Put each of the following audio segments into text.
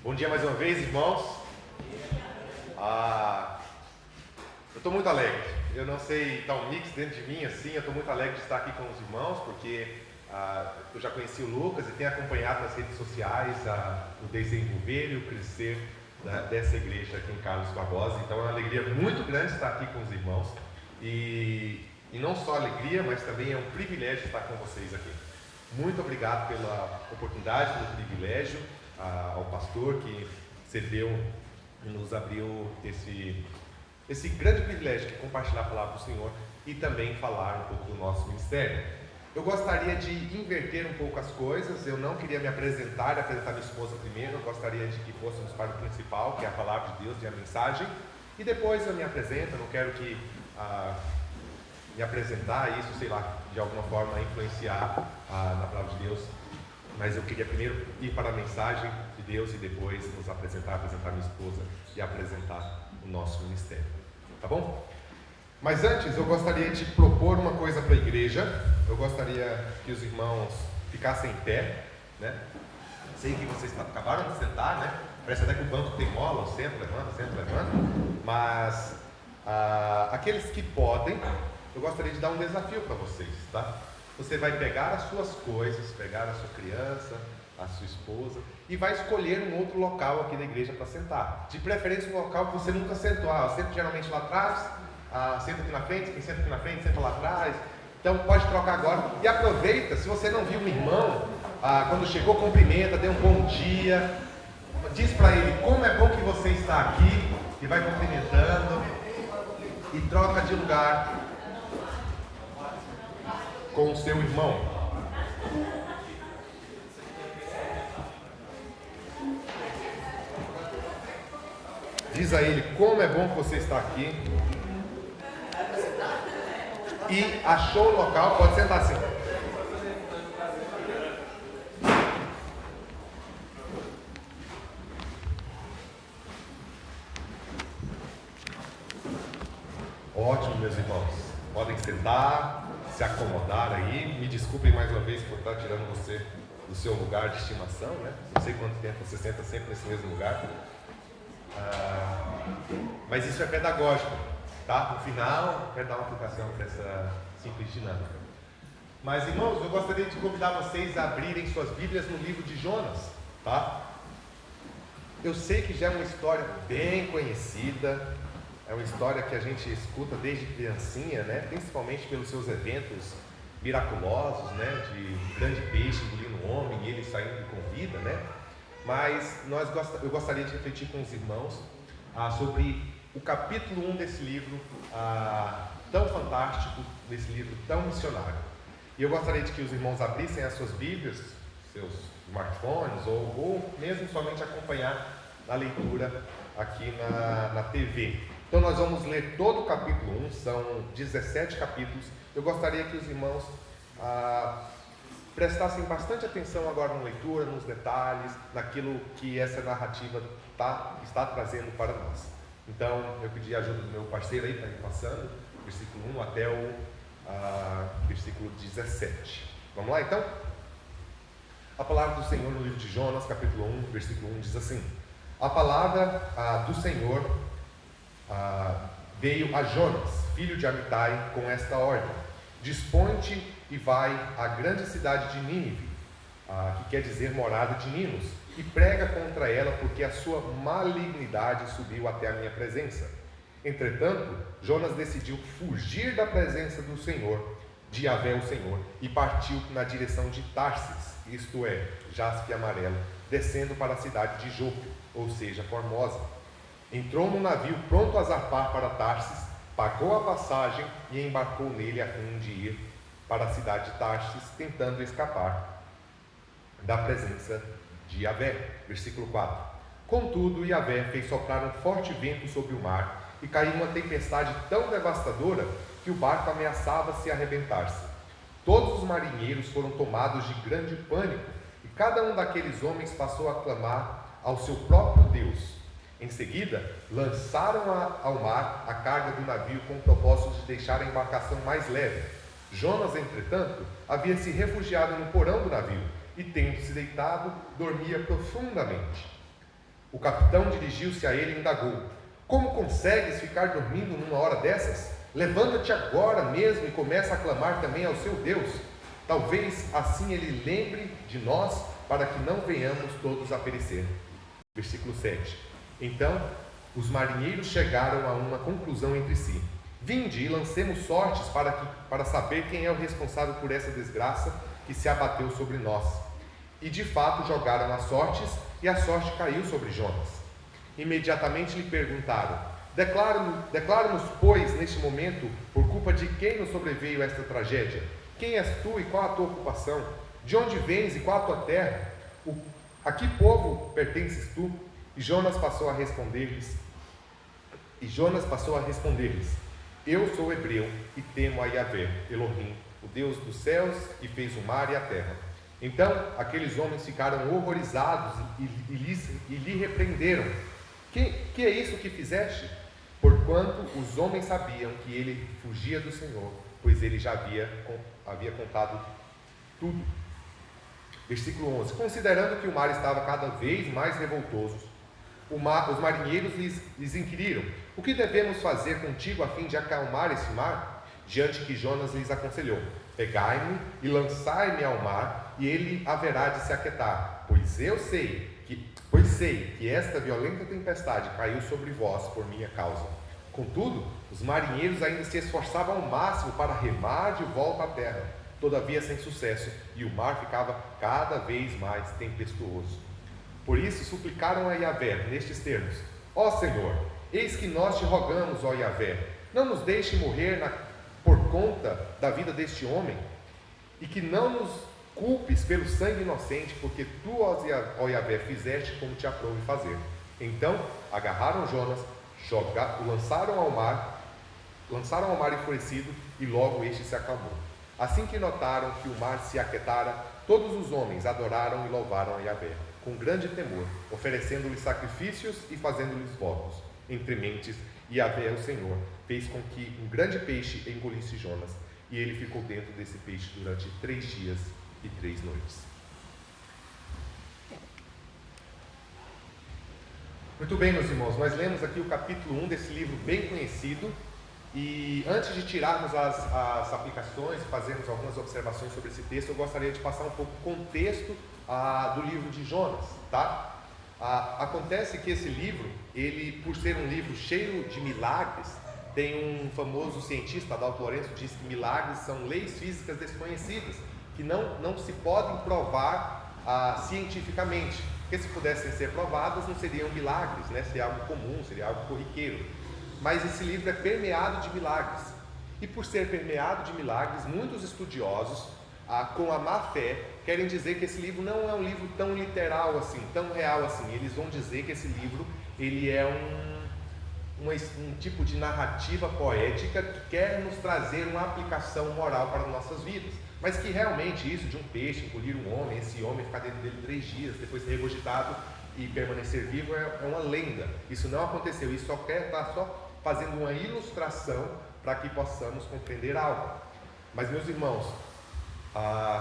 Bom dia mais uma vez, irmãos. Eu estou muito alegre. Eu não sei, está um mix dentro de mim assim. Eu estou muito alegre de estar aqui com os irmãos, porque eu já conheci o Lucas e tenho acompanhado nas redes sociais o desenvolver e o crescer dessa igreja aqui em Carlos Barbosa. Então é uma alegria muito grande estar aqui com os irmãos. E não só alegria, mas também é um privilégio estar com vocês aqui. Muito obrigado pela oportunidade, pelo privilégio, ao pastor que cedeu e nos abriu esse grande privilégio de compartilhar a palavra do Senhor e também falar um pouco do nosso ministério. Eu gostaria de inverter um pouco as coisas. Eu não queria me apresentar minha esposa primeiro. Eu gostaria de que fôssemos para o principal, que é a palavra de Deus e a mensagem, e depois eu me apresento. Eu não quero que me apresentar isso, sei lá, de alguma forma influenciar na palavra de Deus, mas eu queria primeiro ir para a mensagem de Deus e depois nos apresentar minha esposa e apresentar o nosso ministério, tá bom? Mas antes eu gostaria de propor uma coisa para a igreja. Eu gostaria que os irmãos ficassem em pé, né? Sei que vocês acabaram de sentar, né? Parece até que o banco tem mola, o centro levanta, mas aqueles que podem, eu gostaria de dar um desafio para vocês, tá? Você vai pegar as suas coisas, pegar a sua criança, a sua esposa, e vai escolher um outro local aqui na igreja para sentar. De preferência um local que você nunca sentou. Eu sento geralmente lá atrás, senta aqui na frente, quem senta aqui na frente, senta lá atrás. Então pode trocar agora. E aproveita, se você não viu um irmão, quando chegou, cumprimenta, dê um bom dia. Diz para ele como é bom que você está aqui, e vai cumprimentando, e troca de lugar com o seu irmão. Diz a ele como é bom que você está aqui. E achou o local, pode sentar assim. Ótimo, meus irmãos. Podem sentar, se acomodar aí. Me desculpem mais uma vez por estar tirando você do seu lugar de estimação, né? Não sei quanto tempo você senta sempre nesse mesmo lugar. Mas isso é pedagógico, tá? No final, eu quero dar uma aplicação para essa simples dinâmica. Mas, irmãos, eu gostaria de convidar vocês a abrirem suas Bíblias no livro de Jonas, tá? Eu sei que já é uma história bem conhecida, é uma história que a gente escuta desde criancinha, né? Principalmente pelos seus eventos miraculosos, né? De grande peixe engolindo um homem e ele saindo com vida, né? Mas eu gostaria de refletir com os irmãos sobre o capítulo 1 desse livro tão fantástico, desse livro tão missionário. E eu gostaria de que os irmãos abrissem as suas Bíblias, seus smartphones, ou mesmo somente acompanhar a leitura aqui na TV. Então nós vamos ler todo o capítulo 1, são 17 capítulos. Eu gostaria que os irmãos prestassem bastante atenção agora na leitura, nos detalhes, naquilo que essa narrativa está trazendo para nós. Então, eu pedi a ajuda do meu parceiro aí para ir passando, versículo 1 até o versículo 17. Vamos lá, então? A palavra do Senhor no livro de Jonas, capítulo 1, versículo 1, diz assim: A palavra do Senhor veio a Jonas, filho de Amitai, com esta ordem: Dispõe-te e vai à grande cidade de Nínive, que quer dizer morada de Ninos, e prega contra ela, porque a sua malignidade subiu até a minha presença. Entretanto, Jonas decidiu fugir da presença do Senhor, de Yahvé o Senhor, e partiu na direção de Tarsis, isto é, jaspe amarelo, descendo para a cidade de Jope, ou seja, Formosa. Entrou no navio pronto a zarpar para Tarsis, pagou a passagem e embarcou nele a fim de ir para a cidade de Tarsis, tentando escapar da presença de Yahvé. Versículo 4. Contudo, Yahvé fez soprar um forte vento sobre o mar, e caiu uma tempestade tão devastadora que o barco ameaçava se arrebentar-se. Todos os marinheiros foram tomados de grande pânico, e cada um daqueles homens passou a clamar ao seu próprio Deus. Em seguida, lançaram ao mar a carga do navio com o propósito de deixar a embarcação mais leve. Jonas, entretanto, havia se refugiado no porão do navio e, tendo-se deitado, dormia profundamente. O capitão dirigiu-se a ele e indagou: como consegues ficar dormindo numa hora dessas? Levanta-te agora mesmo e começa a clamar também ao seu Deus. Talvez assim ele lembre de nós, para que não venhamos todos a perecer. Versículo 7. Então os marinheiros chegaram a uma conclusão entre si: vinde e lancemos sortes para saber quem é o responsável por essa desgraça que se abateu sobre nós. E de fato jogaram as sortes, e a sorte caiu sobre Jonas. Imediatamente lhe perguntaram: declara-nos, pois, neste momento, por culpa de quem nos sobreveio esta tragédia? Quem és tu e qual a tua ocupação? De onde vens e qual a tua terra? A que povo pertences tu? E Jonas passou a responder-lhes: eu sou hebreu e temo a Yahvé, Elohim, o Deus dos céus, que fez o mar e a terra. Então aqueles homens ficaram horrorizados e lhe repreenderam: que é isso que fizeste? Porquanto os homens sabiam que ele fugia do Senhor, pois ele já havia contado tudo. Versículo 11. Considerando que o mar estava cada vez mais revoltoso, os marinheiros lhes inquiriram: o que devemos fazer contigo a fim de acalmar esse mar? Diante que Jonas lhes aconselhou: pegai-me e lançai-me ao mar, e ele haverá de se aquietar, pois sei que esta violenta tempestade caiu sobre vós por minha causa. Contudo, os marinheiros ainda se esforçavam ao máximo para remar de volta à terra, todavia sem sucesso, e o mar ficava cada vez mais tempestuoso. Por isso suplicaram a Yahvé nestes termos: ó Senhor, eis que nós te rogamos, ó Yahvé, não nos deixe morrer por conta da vida deste homem, e que não nos culpes pelo sangue inocente, porque tu, ó Yahvé, fizeste como te aprouve fazer. Então agarraram Jonas, lançaram ao mar enfurecido, e logo este se acalmou. Assim que notaram que o mar se aquietara, todos os homens adoraram e louvaram a Yahvé, com grande temor, oferecendo-lhes sacrifícios e fazendo-lhes votos. Entre mentes, Yahvé, o Senhor, fez com que um grande peixe engolisse Jonas, e ele ficou dentro desse peixe durante 3 dias e 3 noites. Muito bem, meus irmãos, nós lemos aqui o capítulo 1 desse livro bem conhecido, e antes de tirarmos as aplicações e fazermos algumas observações sobre esse texto, eu gostaria de passar um pouco o contexto do livro de Jonas, tá? Acontece que esse livro, ele, por ser um livro cheio de milagres, tem um famoso cientista, Adalto Lourenço, diz que milagres são leis físicas desconhecidas, que não se podem provar cientificamente, porque se pudessem ser provadas não seriam milagres, né? Seria algo comum, seria algo corriqueiro. Mas esse livro é permeado de milagres, e por ser permeado de milagres, muitos estudiosos, com a má fé, querem dizer que esse livro não é um livro tão literal assim, tão real assim. Eles vão dizer que esse livro ele é um tipo de narrativa poética que quer nos trazer uma aplicação moral para as nossas vidas, mas que realmente isso de um peixe engolir um homem, esse homem ficar dentro dele 3 dias, depois ser regurgitado e permanecer vivo, é uma lenda. Isso não aconteceu, isso só quer estar só fazendo uma ilustração para que possamos compreender algo. Mas, meus irmãos,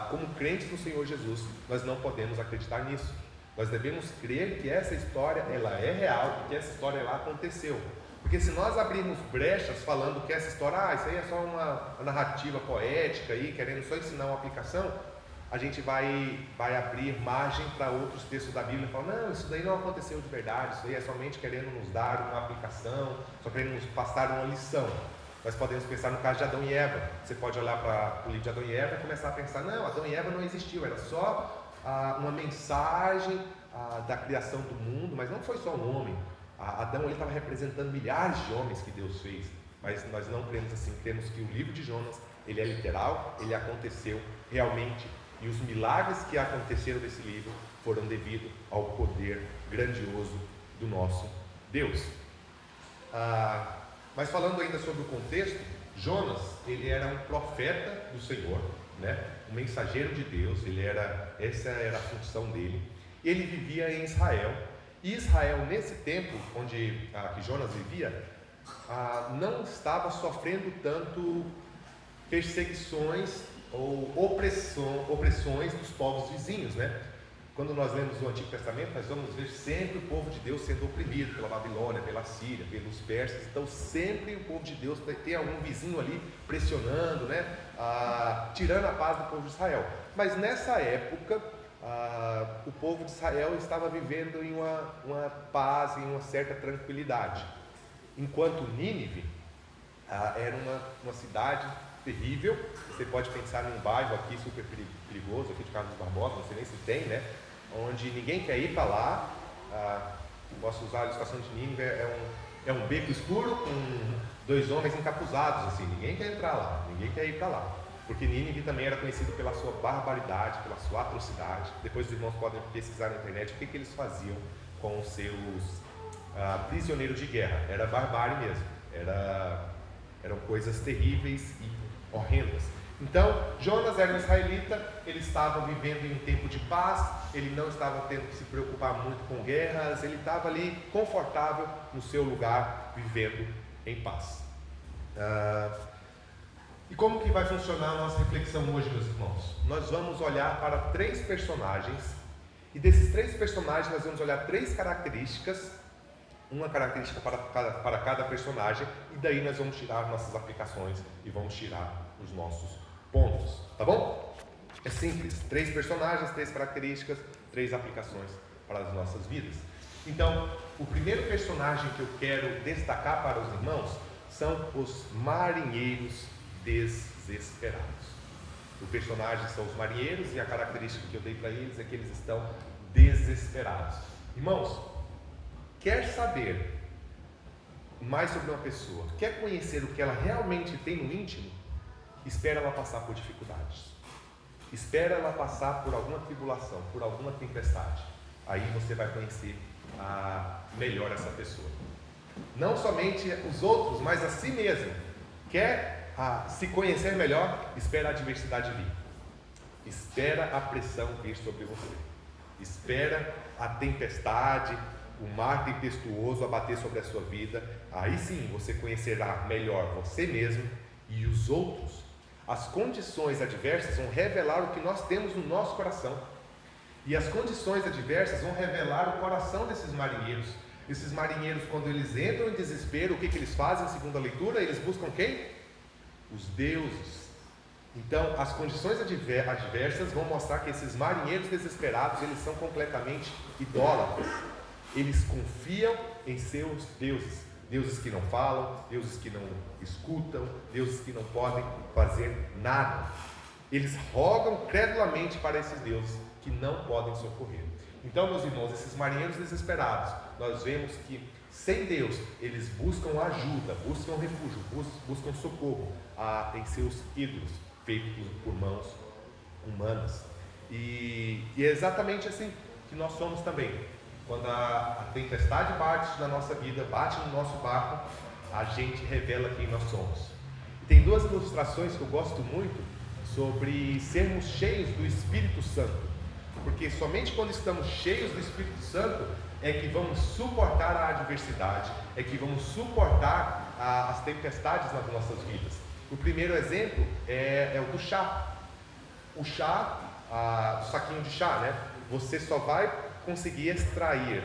como crentes no Senhor Jesus, nós não podemos acreditar nisso. Nós devemos crer que essa história ela é real, que essa história ela aconteceu. Porque se nós abrirmos brechas falando que essa história, isso aí é só uma narrativa poética aí, querendo só ensinar uma aplicação, a gente vai abrir margem para outros textos da Bíblia e falar: não, isso daí não aconteceu de verdade, isso aí é somente querendo nos dar uma aplicação, só querendo nos passar uma lição. Nós podemos pensar no caso de Adão e Eva. Você pode olhar para o livro de Adão e Eva e começar a pensar: não, Adão e Eva não existiu, era só uma mensagem da criação do mundo, mas não foi só um homem. Adão ele estava representando milhares de homens que Deus fez, mas nós não cremos assim. Cremos que o livro de Jonas ele é literal, ele aconteceu realmente, e os milagres que aconteceram nesse livro foram devido ao poder grandioso do nosso Deus. Mas falando ainda sobre o contexto, Jonas ele era um profeta do Senhor, né? Um mensageiro de Deus. Essa era a função dele. Ele vivia em Israel. E Israel, nesse tempo que Jonas vivia, não estava sofrendo tanto perseguições ou opressões dos povos vizinhos, né? quando nós lemos o Antigo Testamento, nós vamos ver sempre o povo de Deus sendo oprimido pela Babilônia, pela Síria, pelos persas. Então sempre o povo de Deus vai ter algum vizinho ali pressionando, né? Tirando a paz do povo de Israel. Mas nessa época, o povo de Israel estava vivendo em uma paz, em uma certa tranquilidade. Enquanto Nínive era uma cidade terrível. Você pode pensar num bairro aqui super perigoso, aqui de Carlos Barbosa, não sei nem se tem, né? Onde ninguém quer ir para lá. Posso usar a ilustração de Nínive, é um beco escuro com 2 homens encapuzados, assim, ninguém quer entrar lá, ninguém quer ir para lá. Porque Nínive também era conhecido pela sua barbaridade, pela sua atrocidade. Depois os irmãos podem pesquisar na internet o que eles faziam com os seus prisioneiros de guerra. Era barbárie mesmo, eram coisas terríveis e horrendas. Então, Jonas era um israelita, ele estava vivendo em um tempo de paz, ele não estava tendo que se preocupar muito com guerras, ele estava ali confortável no seu lugar, vivendo em paz. E como que vai funcionar a nossa reflexão hoje, meus irmãos? Nós vamos olhar para 3 personagens, e desses 3 personagens nós vamos olhar 3 características, uma característica para cada personagem, e daí nós vamos tirar nossas aplicações e vamos tirar os nossos pontos, tá bom? É simples, 3 personagens, 3 características, 3 aplicações para as nossas vidas. Então, o primeiro personagem que eu quero destacar para os irmãos são os marinheiros desesperados. O personagem são os marinheiros e a característica que eu dei para eles é que eles estão desesperados. Irmãos, quer saber mais sobre uma pessoa, quer conhecer o que ela realmente tem no íntimo, espera ela passar por dificuldades, espera ela passar por alguma tribulação, por alguma tempestade. Aí você vai conhecer melhor essa pessoa. Não somente os outros, mas a si mesmo. Quer se conhecer melhor, espera a adversidade vir, espera a pressão vir sobre você, espera a tempestade, o mar tempestuoso abater sobre a sua vida. Aí sim você conhecerá melhor você mesmo e os outros. As condições adversas vão revelar o que nós temos no nosso coração, e as condições adversas vão revelar o coração desses marinheiros. Esses marinheiros, quando eles entram em desespero, o que eles fazem segundo a leitura? Eles buscam quem? Os deuses. Então, as condições adversas vão mostrar que esses marinheiros desesperados, eles são completamente idólatras. Eles confiam em seus deuses, deuses que não falam, deuses que não escutam, deuses que não podem fazer nada. Eles rogam credulamente para esses deuses que não podem socorrer. Então, meus irmãos, esses marinheiros desesperados, nós vemos que sem Deus, eles buscam ajuda, buscam refúgio, buscam socorro em seus ídolos, feitos por mãos humanas. E é exatamente assim que nós somos também. Quando a tempestade bate na nossa vida, bate no nosso barco, a gente revela quem nós somos. Tem 2 ilustrações que eu gosto muito sobre sermos cheios do Espírito Santo. Porque somente quando estamos cheios do Espírito Santo é que vamos suportar a adversidade, é que vamos suportar as tempestades nas nossas vidas. O primeiro exemplo é o do chá. O chá, o saquinho de chá, né? Você só vai conseguir extrair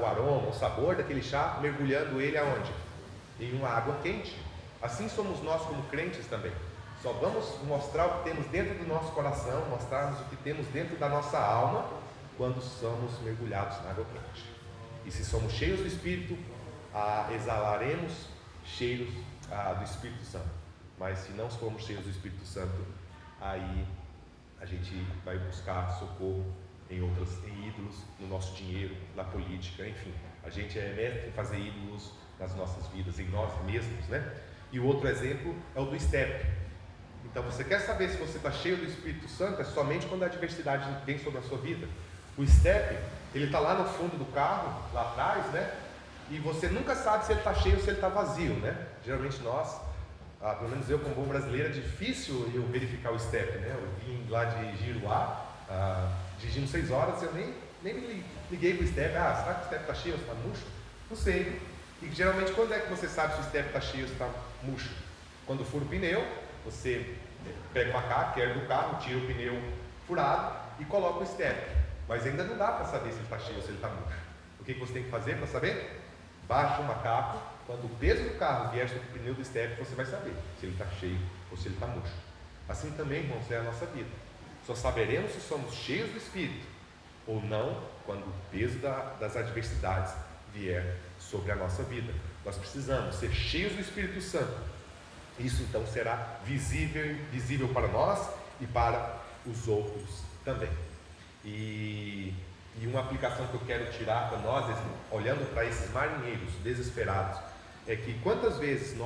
o aroma, o sabor daquele chá mergulhando ele aonde? Em uma água quente. Assim somos nós como crentes também. Só vamos mostrar o que temos dentro do nosso coração, mostrarmos o que temos dentro da nossa alma, quando somos mergulhados na água quente. E se somos cheios do Espírito, exalaremos cheiros do Espírito Santo. Mas se não formos cheios do Espírito Santo, aí a gente vai buscar socorro em ídolos, no nosso dinheiro, na política, enfim. A gente é mestre em fazer ídolos nas nossas vidas, em nós mesmos, né? E o outro exemplo é o do estepe. Então, você quer saber se você está cheio do Espírito Santo? É somente quando a adversidade vem sobre a sua vida. O estepe, ele está lá no fundo do carro, lá atrás, né? E você nunca sabe se ele está cheio ou se ele está vazio, né? Geralmente nós, pelo menos eu como bom brasileiro, é difícil eu verificar o estepe, né? Eu vim lá de Giruá, dirigindo 6 horas, eu nem me liguei para o estepe. Será que o estepe está cheio ou está murcho? Não sei. E geralmente quando é que você sabe se o estepe está cheio ou está murcho? Quando fura o pneu, você pega uma carga, do carro, tira o pneu furado e coloca o estepe. mas ainda não dá para saber se ele está cheio ou se ele está murcho. O que você tem que fazer para saber? Baixa o macaco, quando o peso do carro vier sobre o pneu do estepe, você vai saber se ele está cheio ou se ele está murcho. Assim também, irmãos, é a nossa vida. Só saberemos se somos cheios do Espírito ou não quando o peso das adversidades vier sobre a nossa vida. Nós precisamos ser cheios do Espírito Santo. Isso então será visível para nós e para os outros também. E uma aplicação que eu quero tirar para nós, olhando para esses marinheiros desesperados, é que quantas vezes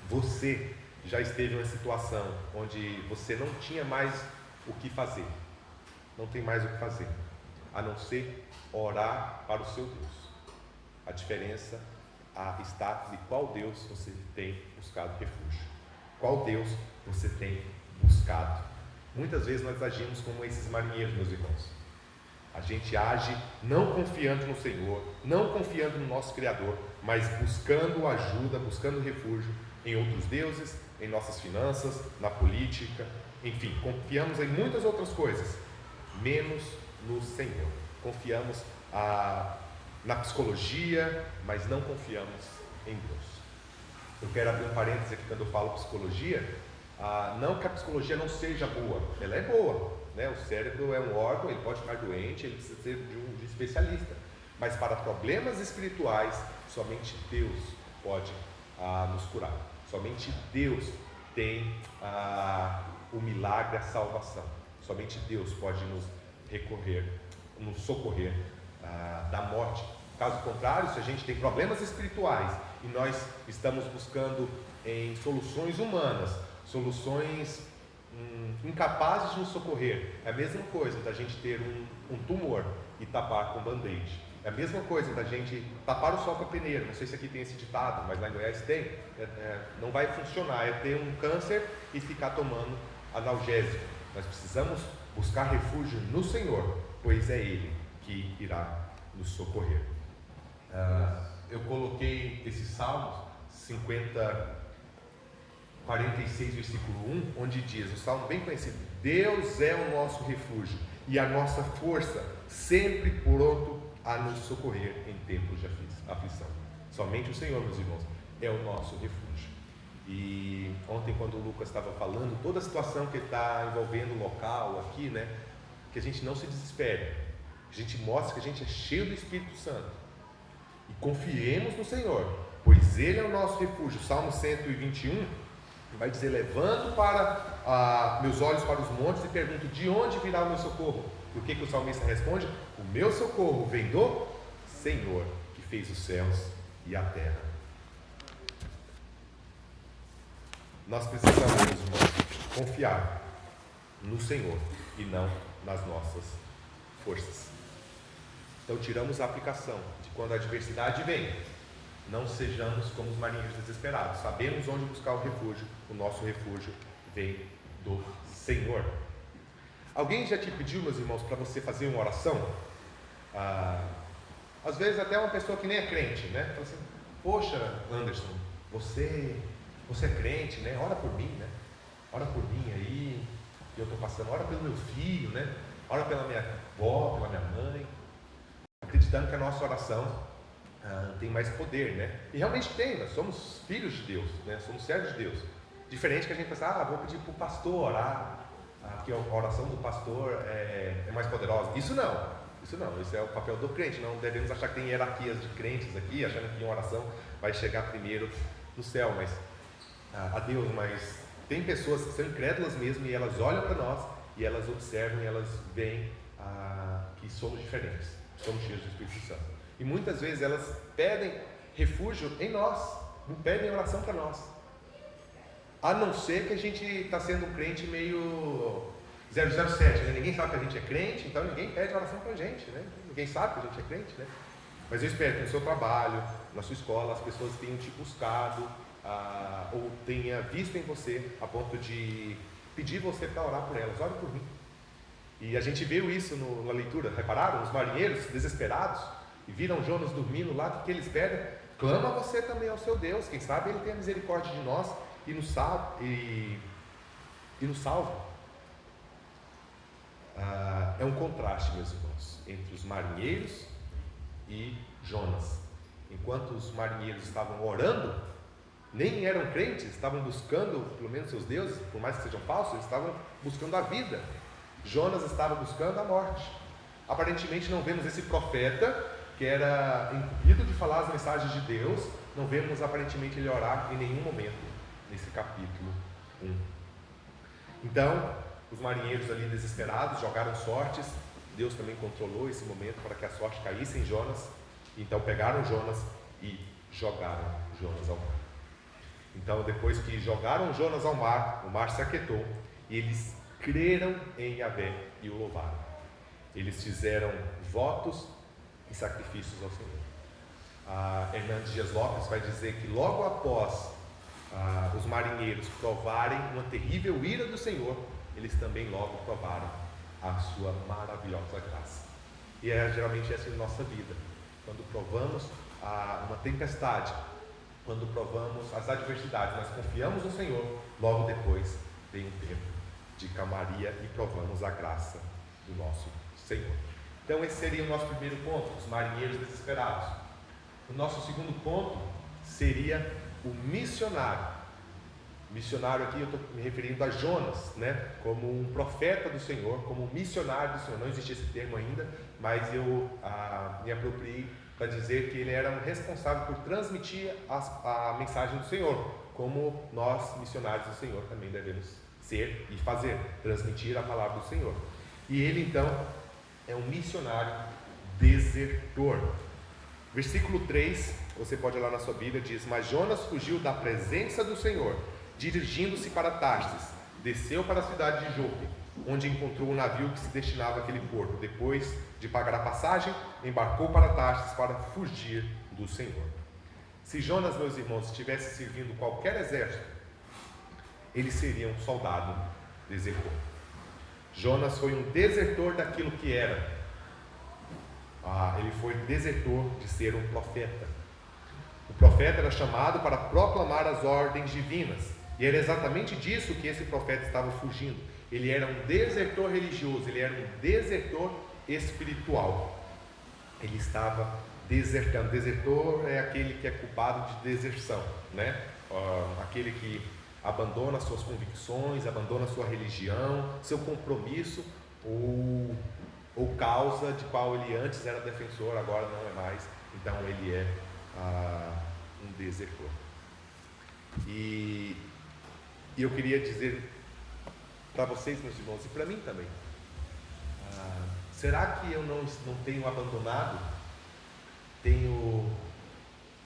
você já esteve em uma situação onde você não tinha mais o que fazer, não tem mais o que fazer, a não ser orar para o seu Deus. A diferença está de qual Deus você tem buscado refúgio, qual Deus você tem buscado. Muitas vezes nós agimos como esses marinheiros, meus irmãos. A gente age não confiando no Senhor, não confiando no nosso Criador, mas buscando ajuda, buscando refúgio em outros deuses, em nossas finanças, na política, enfim, confiamos em muitas outras coisas, menos no Senhor. Confiamos na psicologia, mas não confiamos em Deus. Eu quero abrir um parênteses aqui quando eu falo psicologia. Não que a psicologia não seja boa, ela é boa, né? O cérebro é um órgão, ele pode ficar doente, ele precisa ser de um especialista, mas para problemas espirituais, somente Deus pode nos curar, somente Deus tem o milagre, a salvação, somente Deus pode nos socorrer da morte. Caso contrário, se a gente tem problemas espirituais e nós estamos buscando em soluções humanas, soluções incapazes de nos socorrer, é a mesma coisa da gente ter um tumor e tapar com band-aid. É a mesma coisa da gente tapar o sol com a peneira. Não sei se aqui tem esse ditado, mas lá em Goiás tem. Não vai funcionar, é ter um câncer e ficar tomando analgésico. Nós precisamos buscar refúgio no Senhor, pois é Ele que irá nos socorrer. Eu coloquei esses salmos 46, versículo 1, onde diz, o salmo bem conhecido: Deus é o nosso refúgio e a nossa força, sempre pronto a nos socorrer em tempos de aflição. Somente o Senhor, meus irmãos, é o nosso refúgio. E ontem, quando o Lucas estava falando, toda a situação que está envolvendo o local aqui, né, que a gente não se desespere, a gente mostre que a gente é cheio do Espírito Santo e confiemos no Senhor, pois Ele é o nosso refúgio. Salmo 121 vai dizer: levanto meus olhos para os montes e pergunto, de onde virá o meu socorro? E o que o salmista responde? O meu socorro vem do Senhor, que fez os céus e a terra. Nós precisamos, irmãos, confiar no Senhor e não nas nossas forças. Então tiramos a aplicação de quando a adversidade vem, não sejamos como os marinheiros desesperados. Sabemos onde buscar o refúgio. O nosso refúgio vem do Senhor. Alguém já te pediu, meus irmãos, para você fazer uma oração? Às vezes até uma pessoa que nem é crente, né? Fala assim: poxa, Anderson, você é crente, né? Ora por mim, né? Ora por mim aí, que eu estou passando. Ora pelo meu filho, né? Ora pela minha avó, pela minha mãe. Acreditando que a nossa oração tem mais poder, né? E realmente tem. Nós somos filhos de Deus, né? Somos servos de Deus. Diferente que a gente pensa: vou pedir para o pastor orar, que a oração do pastor é mais poderosa. Isso não, isso é o papel do crente. Não devemos achar que tem hierarquias de crentes aqui, achando que uma oração vai chegar primeiro no céu, mas a Deus. Mas tem pessoas que são incrédulas mesmo, e elas olham para nós e elas observam e elas veem que somos diferentes, somos cheios do Espírito Santo, e muitas vezes elas pedem refúgio em nós, não pedem oração para nós, a não ser que a gente está sendo um crente meio 007, né? Ninguém sabe que a gente é crente, então ninguém pede oração para a gente, né? Ninguém sabe que a gente é crente, né? Mas eu espero que no seu trabalho, na sua escola, as pessoas tenham te buscado, ou tenha visto em você a ponto de pedir você para orar por elas. Ore por mim. E a gente viu isso na leitura. Repararam? Os marinheiros desesperados e viram Jonas dormindo lá. O que eles pedem? Clama você também ao seu Deus. Quem sabe Ele tem a misericórdia de nós e nos salva. é um contraste, meus irmãos, entre os marinheiros e Jonas. Enquanto os marinheiros estavam orando, nem eram crentes, estavam buscando pelo menos seus deuses, por mais que sejam falsos, eles estavam buscando a vida. Jonas estava buscando a morte. Aparentemente não vemos esse profeta que era incumbido de falar as mensagens de Deus, não vemos aparentemente ele orar em nenhum momento nesse capítulo 1. Então, os marinheiros ali desesperados jogaram sortes. Deus também controlou esse momento para que a sorte caísse em Jonas. Então pegaram Jonas e jogaram Jonas ao mar. Então, depois que jogaram Jonas ao mar, o mar se aquietou e eles creram em Yahvé e o louvaram. Eles fizeram votos e sacrifícios ao Senhor. Hernandes Dias Lopes vai dizer que logo após os marinheiros provarem uma terrível ira do Senhor, eles também logo provaram a sua maravilhosa graça. E geralmente essa é a nossa vida. Quando provamos uma tempestade, quando provamos as adversidades, mas confiamos no Senhor, logo depois vem um tempo de calmaria e provamos a graça do nosso Senhor. Então esse seria o nosso primeiro ponto, os marinheiros desesperados. O nosso segundo ponto seria o missionário. Missionário aqui eu estou me referindo a Jonas, né? Como um profeta do Senhor, como um missionário do Senhor. Não existe esse termo ainda, mas eu me apropriei para dizer que ele era um responsável por transmitir a mensagem do Senhor, como nós, missionários do Senhor, também devemos ser e fazer, transmitir a palavra do Senhor. E ele então é um missionário desertor. Versículo 3, você pode olhar na sua Bíblia, diz: mas Jonas fugiu da presença do Senhor, dirigindo-se para Tarsis, desceu para a cidade de Jope, onde encontrou o navio que se destinava àquele porto. Depois de pagar a passagem, embarcou para Tarsis para fugir do Senhor. Se Jonas, meus irmãos, estivesse servindo qualquer exército, ele seria um soldado desertor. Jonas foi um desertor daquilo que era. Ele foi desertor de ser um profeta. O profeta era chamado para proclamar as ordens divinas, e era exatamente disso que esse profeta estava fugindo. Ele era um desertor religioso, ele era um desertor espiritual. Ele estava desertando. Desertor é aquele que é culpado de deserção, né? Aquele que abandona suas convicções, abandona sua religião, seu compromisso ou causa de qual ele antes era defensor, agora não é mais. Então ele é um desertor. E eu queria dizer para vocês, meus irmãos, e para mim também, será que eu não tenho abandonado, tenho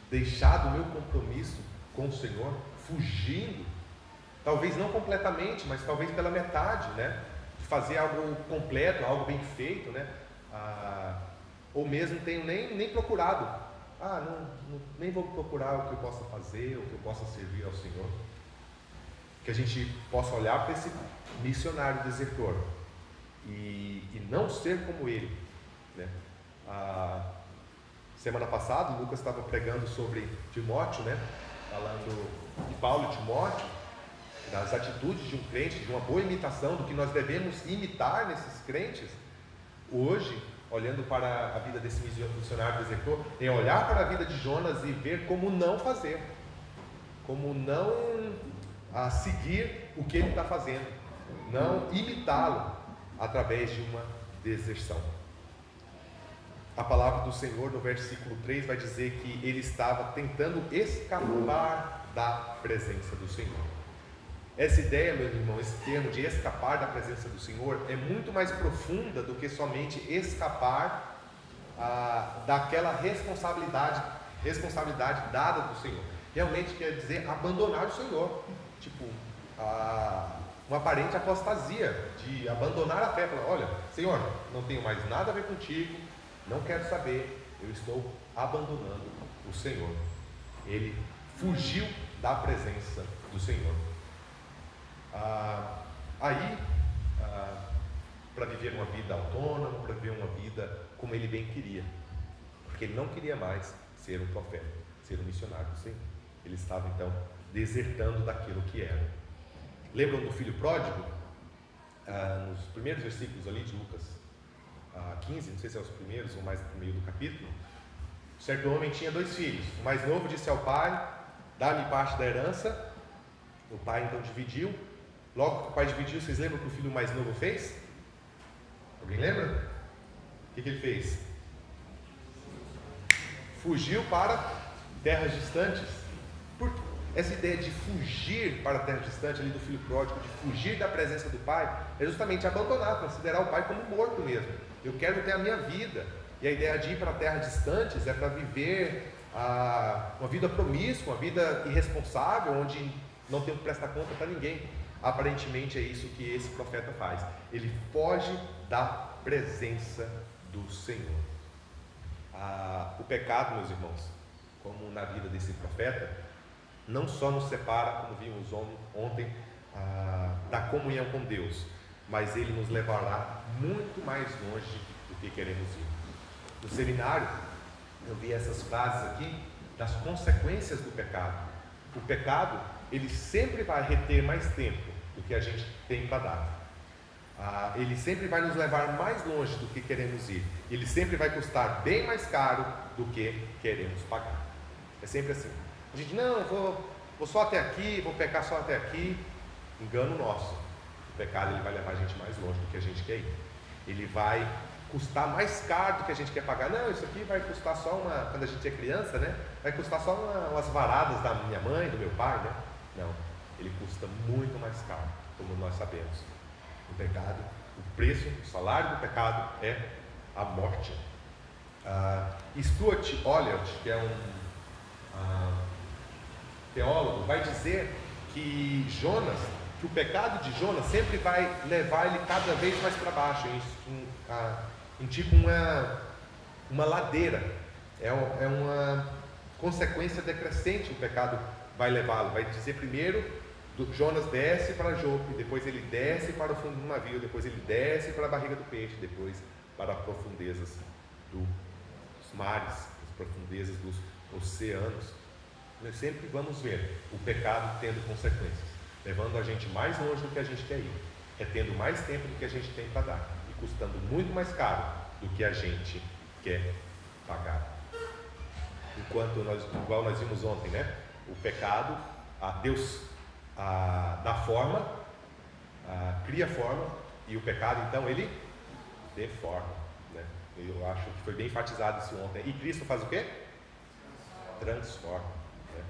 deixado o meu compromisso com o Senhor, fugindo, talvez não completamente, mas talvez pela metade, né? De fazer algo completo, algo bem feito, né? Ou mesmo tenho nem procurado, nem vou procurar o que eu possa fazer, o que eu possa servir ao Senhor. Que a gente possa olhar para esse missionário desertor e não ser como ele, né? Semana passada o Lucas estava pregando sobre Timóteo, né? Falando de Paulo e Timóteo, das atitudes de um crente, de uma boa imitação, do que nós devemos imitar nesses crentes. Hoje, olhando para a vida desse missionário desertor, é olhar para a vida de Jonas e ver como não fazer, como não seguir o que ele está fazendo, não imitá-lo através de uma deserção. A palavra do Senhor no versículo 3 vai dizer que ele estava tentando escapar da presença do Senhor. Essa ideia, meu irmão, esse termo de escapar da presença do Senhor é muito mais profunda do que somente escapar daquela responsabilidade dada do Senhor. Realmente quer dizer abandonar o Senhor, tipo uma aparente apostasia de abandonar a fé, falar: olha, Senhor, não tenho mais nada a ver contigo, não quero saber, eu estou abandonando o Senhor. Ele fugiu da presença do Senhor. Para viver uma vida autônoma, para viver uma vida como ele bem queria, porque ele não queria mais ser um profeta, ser um missionário do Senhor. Ele estava então desertando daquilo que era. Lembram do filho pródigo? nos primeiros versículos ali de Lucas 15, não sei se é os primeiros ou mais no meio do capítulo, certo homem tinha 2 filhos. O mais novo disse ao pai: dá-lhe parte da herança. O pai então dividiu. Logo que o pai dividiu, vocês lembram o que o filho mais novo fez? Alguém lembra? O que ele fez? Fugiu para terras distantes. Por essa ideia de fugir para terras distantes ali do filho pródigo, de fugir da presença do pai, é justamente abandonar, considerar o pai como morto mesmo. Eu quero ter a minha vida. E a ideia de ir para terras distantes é para viver uma vida promíscua, uma vida irresponsável, onde não tenho que prestar conta para ninguém. Aparentemente é isso que esse profeta faz. Ele foge da presença do Senhor. O pecado, meus irmãos, como na vida desse profeta, não só nos separa, como vimos ontem, da comunhão com Deus, mas ele nos levará muito mais longe do que queremos ir. No seminário, eu vi essas frases aqui das consequências do pecado. O pecado, ele sempre vai reter mais tempo do que a gente tem para dar. Ele sempre vai nos levar mais longe do que queremos ir. Ele sempre vai custar bem mais caro do que queremos pagar. É sempre assim. A gente, não, vou só até aqui, vou pecar só até aqui. Engano nosso. O pecado, ele vai levar a gente mais longe do que a gente quer ir. Ele vai custar mais caro do que a gente quer pagar. Não, isso aqui vai custar só quando a gente é criança, né? Vai custar só umas varadas da minha mãe, do meu pai, né? Não, ele custa muito mais caro, como nós sabemos. O pecado, o preço, o salário do pecado é a morte. Stuart Olyott, que é um teólogo, vai dizer que o pecado de Jonas sempre vai levar ele cada vez mais para baixo, em tipo uma ladeira. É uma consequência decrescente. O pecado vai levá-lo. Vai dizer primeiro, Jonas desce para Jope, depois ele desce para o fundo do navio, depois ele desce para a barriga do peixe, depois para as profundezas dos mares, as profundezas dos oceanos. Nós sempre vamos ver o pecado tendo consequências, levando a gente mais longe do que a gente quer ir, retendo mais tempo do que a gente tem para dar e custando muito mais caro do que a gente quer pagar. Igual nós vimos ontem, né? O pecado, Deus dá forma, cria forma, e o pecado então ele deforma, né? Eu acho que foi bem enfatizado isso ontem. E Cristo faz o quê? Transforma, né?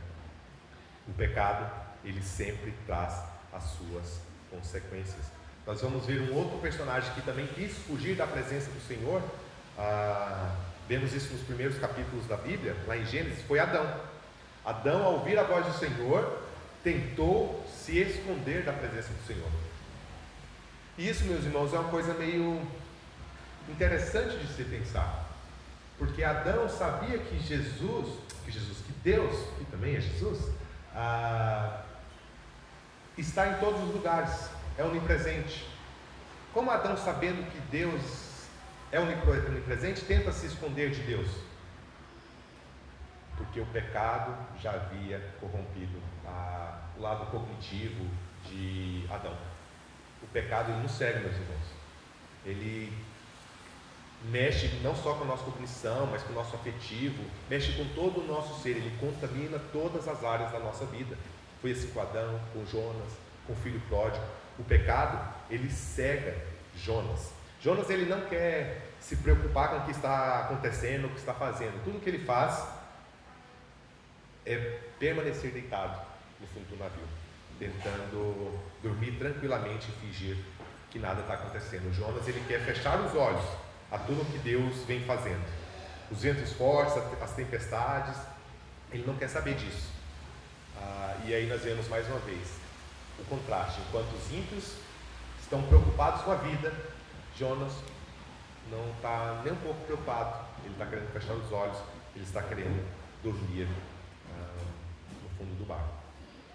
O pecado, ele sempre traz as suas consequências. Nós vamos ver um outro personagem que também quis fugir da presença do Senhor. Vemos isso nos primeiros capítulos da Bíblia, lá em Gênesis. Foi Adão. Adão, ao ouvir a voz do Senhor, tentou se esconder da presença do Senhor. E isso, meus irmãos, é uma coisa meio interessante de se pensar, porque Adão sabia que Deus, que também é Jesus, está em todos os lugares, é onipresente. Como Adão, sabendo que Deus é onipresente, tenta se esconder de Deus? Porque o pecado já havia corrompido o lado cognitivo de Adão. O pecado, ele nos cega, meus irmãos. Ele mexe não só com a nossa cognição, mas com o nosso afetivo, mexe com todo o nosso ser, ele contamina todas as áreas da nossa vida. Foi assim com Adão, com Jonas, com o filho pródigo. O pecado, ele cega Jonas. Jonas, ele não quer se preocupar com o que está acontecendo, o que está fazendo. Tudo que ele faz é permanecer deitado no fundo do navio, tentando dormir tranquilamente e fingir que nada está acontecendo. Jonas, ele quer fechar os olhos a tudo que Deus vem fazendo, os ventos fortes, as tempestades, ele não quer saber disso. E aí nós vemos mais uma vez o contraste. Enquanto os ímpios estão preocupados com a vida, Jonas não está nem um pouco preocupado. Ele está querendo fechar os olhos, ele está querendo dormir no fundo do barco.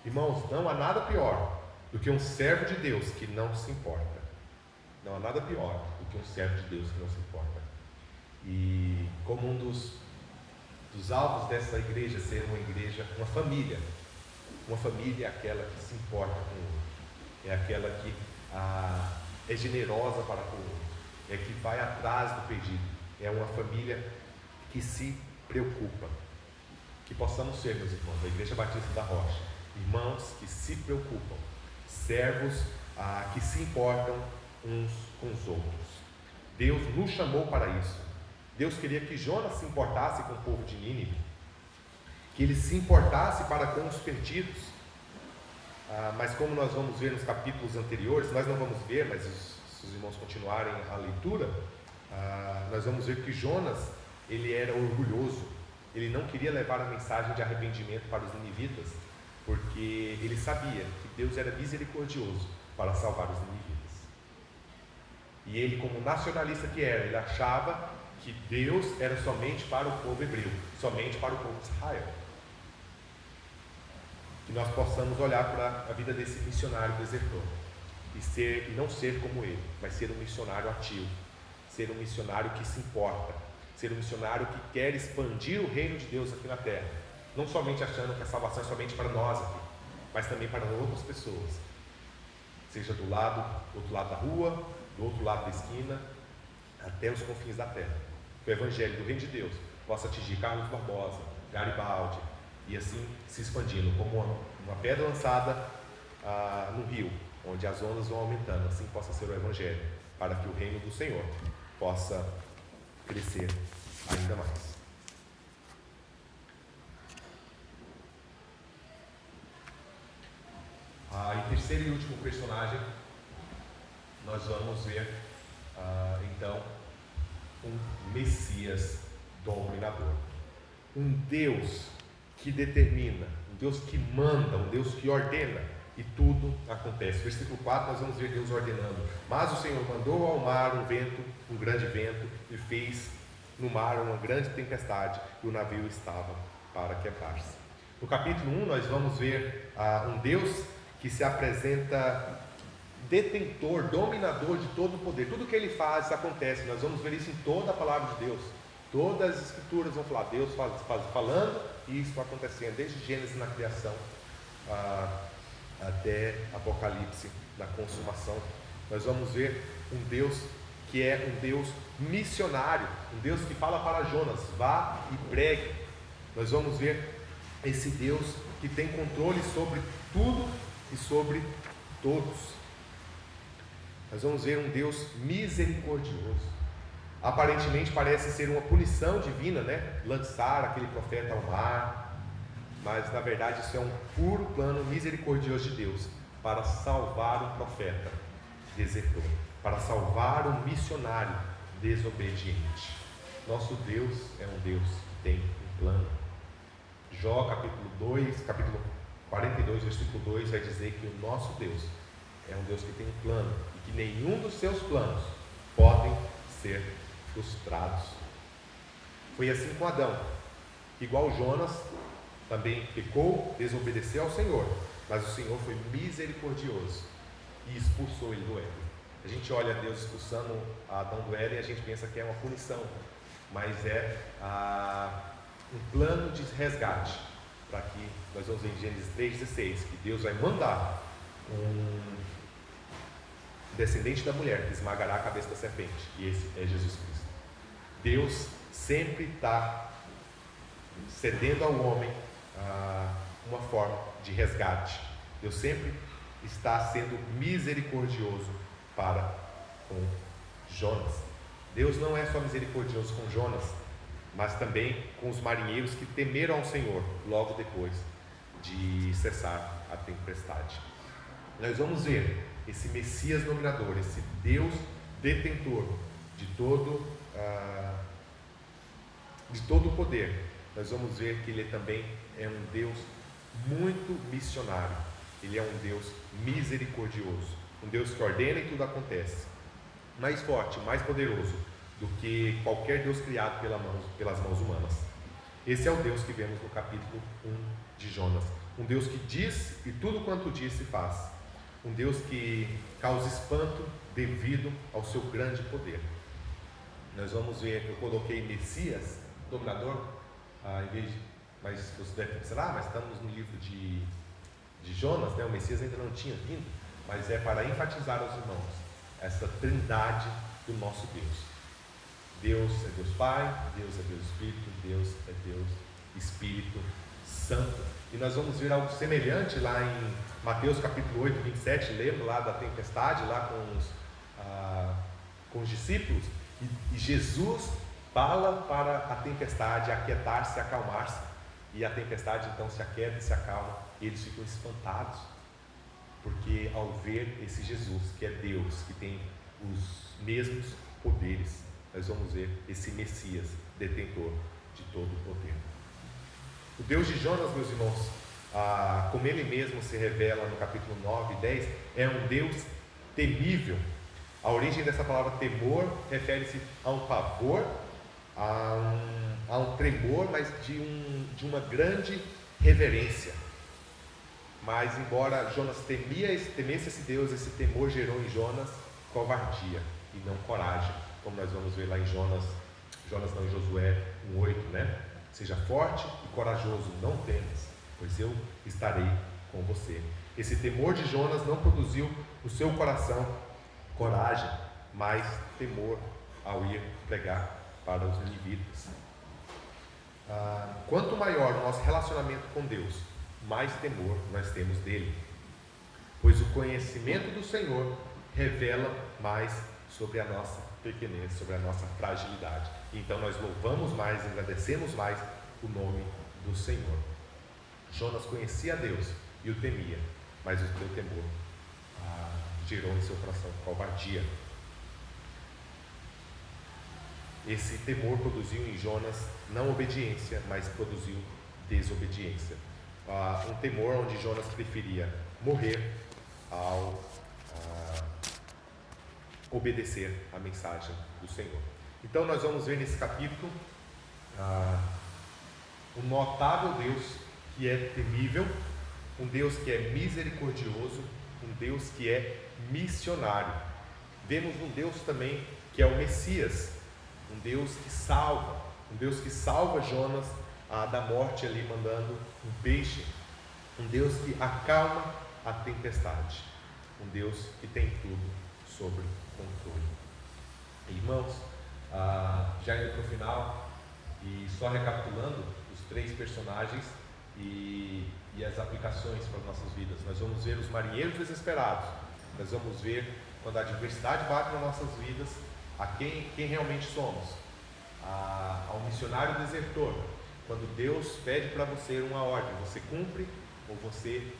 Irmãos, não há nada pior do que um servo de Deus que não se importa. Não há nada pior do que um servo de Deus que não se importa. E como um dos alvos dessa igreja ser uma igreja, uma família é aquela que se importa com o outro, é aquela que é generosa para com o outro, é que vai atrás do perdido, é uma família que se preocupa. Que possamos ser, meus irmãos, da Igreja Batista da Rocha, irmãos que se preocupam, servos que se importam uns com os outros. Deus nos chamou para isso. Deus queria que Jonas se importasse com o povo de Nínive, que ele se importasse para com os perdidos. Mas como nós vamos ver nos capítulos anteriores, nós não vamos ver, mas se os irmãos continuarem a leitura, nós vamos ver que Jonas, ele era orgulhoso, ele não queria levar a mensagem de arrependimento para os ninivitas, porque ele sabia que Deus era misericordioso para salvar os ninivitas. E ele, como nacionalista que era, ele achava que Deus era somente para o povo hebreu, somente para o povo de Israel. Que nós possamos olhar para a vida desse missionário desertor e não ser como ele, mas ser um missionário ativo, ser um missionário que se importa, ser um missionário que quer expandir o reino de Deus aqui na terra, não somente achando que a salvação é somente para nós aqui, mas também para outras pessoas, seja do outro lado da rua, do outro lado da esquina, até os confins da terra. Que o evangelho do reino de Deus possa atingir Carlos Barbosa, Garibaldi, e assim se expandindo como uma pedra lançada no rio, onde as ondas vão aumentando. Assim possa ser o evangelho, para que o reino do Senhor possa crescer ainda mais. Em terceiro e último personagem, nós vamos ver então um Messias dominador, um Deus que determina, um Deus que manda, um Deus que ordena, e tudo acontece. Versículo 4, nós vamos ver Deus ordenando: mas o Senhor mandou ao mar um grande vento, e fez no mar uma grande tempestade, e o navio estava para quebrar-se. No capítulo 1 nós vamos ver um Deus que se apresenta detentor, dominador de todo o poder. Tudo que ele faz acontece. Nós vamos ver isso em toda a palavra de Deus. Todas as escrituras vão falar Deus falando e isso acontecendo, desde Gênesis na criação até Apocalipse na consumação. Nós vamos ver um Deus que é um Deus missionário, um Deus que fala para Jonas: vá e pregue. Nós vamos ver esse Deus que tem controle sobre tudo e sobre todos. Nós vamos ver um Deus misericordioso. Aparentemente parece ser uma punição divina, né? Lançar aquele profeta ao mar, mas na verdade isso é um puro plano misericordioso de Deus para salvar um profeta desertor, para salvar um missionário desobediente. Nosso Deus é um Deus que tem um plano. Jó capítulo 42, versículo 2 vai dizer que o nosso Deus é um Deus que tem um plano e que nenhum dos seus planos podem ser frustrados. Foi assim com Adão, igual Jonas também pecou, desobedeceu ao Senhor, mas o Senhor foi misericordioso e expulsou ele do Éden. A gente olha Deus expulsando Adão do Éden e a gente pensa que é uma punição, mas é um plano de resgate, para que nós vamos ver em Gênesis 3,16 que Deus vai mandar um descendente da mulher que esmagará a cabeça da serpente, e esse é Jesus Cristo. Deus sempre está cedendo ao homem uma forma de resgate. Deus sempre está sendo misericordioso para com Jonas. Deus não é só misericordioso com Jonas, mas também com os marinheiros que temeram ao Senhor logo depois de cessar a tempestade. Nós vamos ver esse Messias dominador, esse Deus detentor de todo o poder. Nós vamos ver que ele também é um Deus muito missionário. Ele é um Deus misericordioso, um Deus que ordena e tudo acontece. Mais forte, mais poderoso do que qualquer Deus criado pelas mãos humanas. Esse é o Deus que vemos no capítulo 1 de Jonas. Um Deus que diz e tudo quanto diz se faz. Um Deus que causa espanto devido ao seu grande poder. Nós vamos ver, eu coloquei Messias, dominador, mas você deve pensar, mas estamos no livro de Jonas, né? O Messias ainda não tinha vindo, mas é para enfatizar aos irmãos essa trindade do nosso Deus. Deus é Deus Pai, Deus é Deus Espírito, Deus é Deus Espírito Santo. E nós vamos ver algo semelhante lá em Mateus capítulo 8, 27, lembra lá da tempestade, lá com os discípulos, e Jesus fala para a tempestade aquietar-se, acalmar-se, e a tempestade então se aquieta e se acalma, e eles ficam espantados, porque ao ver esse Jesus, que é Deus, que tem os mesmos poderes, nós vamos ver esse Messias, detentor de todo o poder. O Deus de Jonas, meus irmãos, como ele mesmo se revela no capítulo 9 e 10, é um Deus temível. A origem dessa palavra temor refere-se a um pavor, a um tremor, mas de uma grande reverência. Mas embora Jonas temesse esse Deus, esse temor gerou em Jonas covardia e não coragem, como nós vamos ver lá em em Josué 1:8, né? Seja forte e corajoso, não temas, pois eu estarei com você. Esse temor de Jonas não produziu no seu coração coragem, mas temor ao ir pregar para os ninivitas. Quanto maior o nosso relacionamento com Deus, mais temor nós temos dele, pois o conhecimento do Senhor revela mais sobre a nossa pequenez, sobre a nossa fragilidade. Então nós louvamos mais, agradecemos mais o nome do Senhor. Jonas conhecia a Deus e o temia, mas o seu temor gerou em seu coração covardia. Esse temor produziu em Jonas não obediência, mas produziu desobediência. Um temor onde Jonas preferia morrer ao obedecer a mensagem do Senhor. Então nós vamos ver nesse capítulo um notável Deus que é temível, um Deus que é misericordioso, um Deus que é missionário. Vemos um Deus também que é o Messias, um Deus que salva Jonas da morte ali, mandando um peixe, um Deus que acalma a tempestade, um Deus que tem tudo sob controle. Irmãos, já indo para o final e só recapitulando os três personagens e as aplicações para as nossas vidas, nós vamos ver os marinheiros desesperados, nós vamos ver quando a adversidade bate nas nossas vidas, a quem realmente somos, ao missionário desertor, quando Deus pede para você uma ordem, você cumpre ou você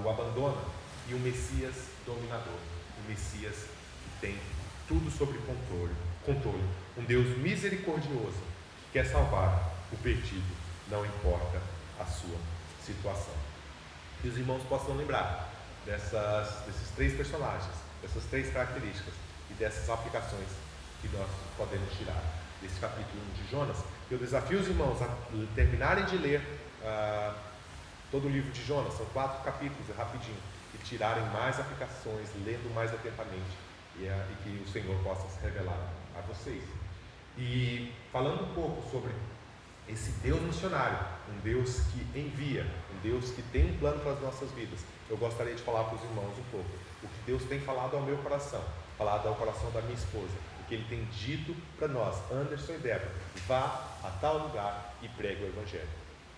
o abandona, e o Messias dominador, o Messias que tem tudo sob controle, um Deus misericordioso que quer salvar o perdido, não importa a sua situação. Que os irmãos possam lembrar desses três personagens, dessas três características e dessas aplicações que nós podemos tirar desse capítulo 1 de Jonas. Eu desafio os irmãos a terminarem de ler todo o livro de Jonas, são 4 capítulos, é rapidinho, e tirarem mais aplicações, lendo mais atentamente, e que o Senhor possa se revelar a vocês. E falando um pouco sobre esse Deus missionário, um Deus que envia, um Deus que tem um plano para as nossas vidas, eu gostaria de falar para os irmãos um pouco o que Deus tem falado ao meu coração, falado ao coração da minha esposa, o que Ele tem dito para nós, Anderson e Débora: vá a tal lugar e pregue o Evangelho.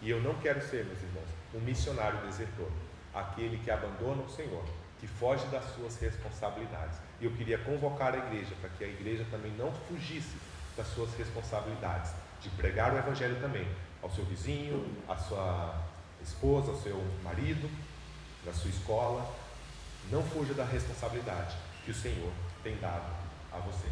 E eu não quero ser, meus irmãos, um missionário desertor, aquele que abandona o Senhor, que foge das suas responsabilidades. E eu queria convocar a igreja para que a igreja também não fugisse das suas responsabilidades, de pregar o Evangelho também ao seu vizinho, à sua esposa, ao seu marido, da sua escola. Não fuja da responsabilidade que o Senhor tem dado a você.